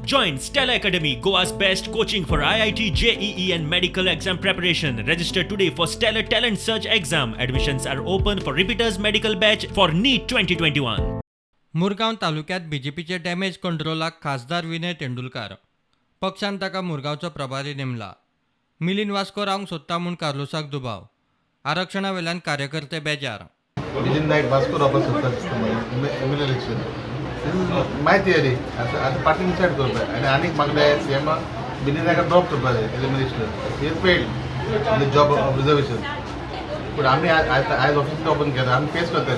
Join Stella Academy, Goa's best coaching for IIT, JEE and medical exam preparation. Register today for Stellar Talent Search exam. Admissions are open for repeaters medical batch for NEET 2021. Mormugao तालुक्यात बीजेपीचे damage कंट्रोलाक खासदार विनय तेंडुलकार. पक्षान ताका मुरगांवचो प्रभारी नेमला. मिलिंद वास्को रावंक सोदता म्हूण कार्लोसाक दुबाव. आरक्षणा वेल्यान कार्यकर्ते बेजार. मिलिंद नायक वास्को रावपाक सोदता एमएलए इलेक्शन. माय थियरी आता पार्टी डिसायड करता आनी मागले सीएम मिलिंद नायकाक ड्रॉप करपा जाय as a minister. He failed in the job of reservation. पूण आमी आयज ऑफिस ओपन केला आमी फेस करता.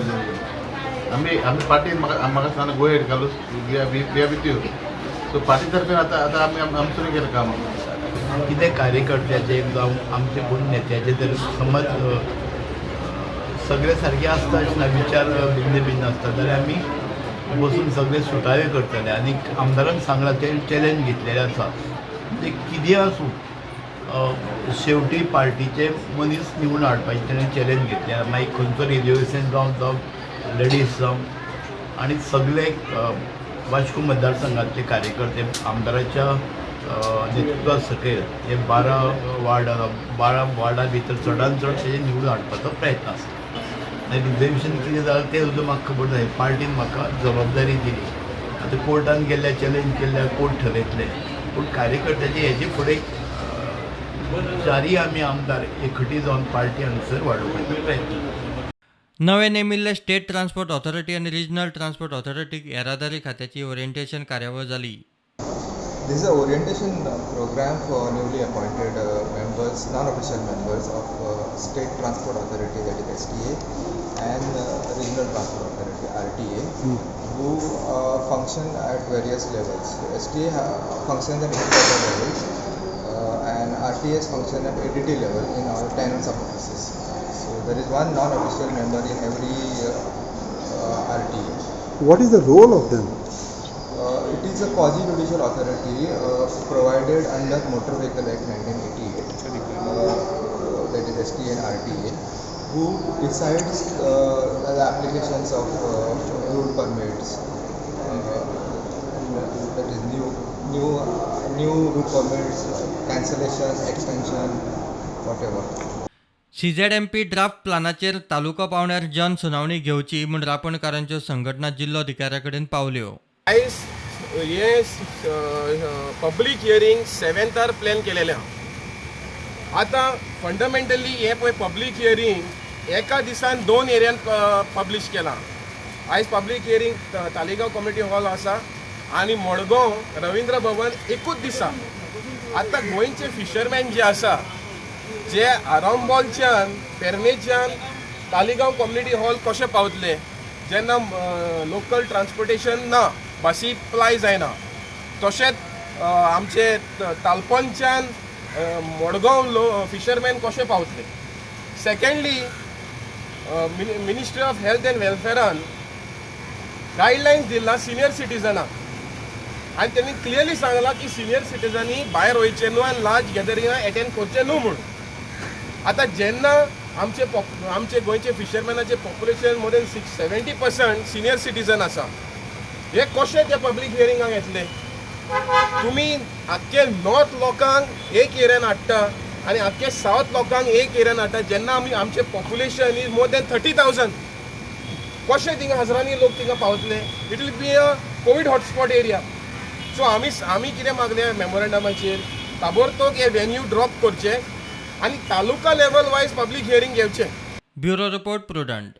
आमी पार्टी म्हाका सांगना गो हेड घालूस we are with you. So party तर्फे आता आमी आमचें केलें काम. कितें कार्यकर्त्याचे जावं आमचे कोण नेत्याचे जर समज सगळे सारखे आसता ना विचार भिन्न आसता जाल्यार आमी बसून सगळे सुटावे करतले. आनी आमदारान सांगला ते चॅलेंज घेतलेले आसा. म्हणजे कितें आसूं शेवटी पार्टीचे मनीस निवडून हाडपाचें ताणें चॅलेंज घेतल्या. मागीर खंयचो रिजर्वेशन जावं लेडीज जावं आनी सगळे वास्को मतदारसंघातले कार्यकर्ते आमदाराच्या नेतृत्वा सकयल हे 12 वार्डा भितर चडांत चड तेजे निवडून हाडपाचो प्रयत्न आसता. आनी रिजर्वेशन कितें जालें तें सुद्दां म्हाका खबर जाय. पार्टीन म्हाका जबाबदारी दिली. आतां कोर्टान गेल्ल्या चॅलेंज केल्ल्या कोर्ट ठरयतले. पूण कार्यकर्त्याचे हेजे फुडें चारी आमी आमदार एकठी जावन पार्टी हांगसर वाडोवपाचो प्रयत्न. नवे नेमिल्ले स्टेट ट्रान्सपोर्ट ऑथॉरिटी आनी रिजनल ट्रान्सपोर्ट ऑथॉरिटीक येरादारी खात्याची ओरिएंटेशन कार्यावळ जाली. This is an orientation program for newly appointed members, non-official members of State Transport Authority, that is STA, and Regional Transport Authority (RTA), who function at various levels. STA functions at headquarter level, and RTAs function at ADT level in our 10 sub-offices. So there is one non-official member in every RTA. What is the role of them? It is a quasi-judicial authority provided under Motor Vehicle Act 1988, that is STA and RTA, who decides the applications of road permits, that is new route permits, cancellation, extension, whatever. CZMP draft प्लानाचेर तालुका पावण्यार जन सुनावणी घेवची म्हूण रापणकारांच्यो संघटना जिल्लो अधिकाऱ्या कडेन पावल्यो. आयज हे पब्लीक हियरींग 7th प्लॅन केलेलें आहा. आतां फंडमेंटली हे पळय पब्लीक हियरींग एका दिसान 2 एरियान पब्लीश केलां. आयज public hearing Taleigao community hall आसा आनी मडगांव रवींद्र भवन एकूच दिसा. आतां गोंयचे फिशरमॅन जे आसा जे आरांबोलच्यान पेरनेच्यान तालिगांव कम्युनिटी हॉल कशे पावतले जेन्ना लोकल ट्रान्सपोर्टेशन ना, बसी प्लाय जायना. तशेंच आमचे तालपणच्यान मडगांव फिशरमॅन कशे पावतले. Secondly ministry of health and वेलफेरान गायडलायन्स दिला सिनियर सिटीजनाक आनी त्यांनी क्लियरली सांगला की सिनियर सिटीजनी भायर वयचे न्हू आनी लार्ज गॅदरिंगां एटेंड करचे न्हू म्हणून. आतां जेन्ना आमचे गोंयचे फिशरमॅनाचे population more than 70% senior citizen आसा. हे कशे ते पब्लीक हियरिंगाक येतले. तुमी आख्खे नॉर्थ लोकांक एक एरियान हाडटा आनी आख्खे सावथ लोकांक एक एरियान हाडटा जेन्ना आमचे पॉप्युलेशन इज मोर देन 30,000. कशे थिंगा हजारांनी लोक थिंगा पावतले. It will be a covid hotspot area. So आमी कितें मागले मेमोरंडमाचेर ताबडतोब हे वेन्यू ड्रॉप करचे आनी तालुका लेवल वायज पब्लीक हियरींग घेवचे. Bureau report prudent.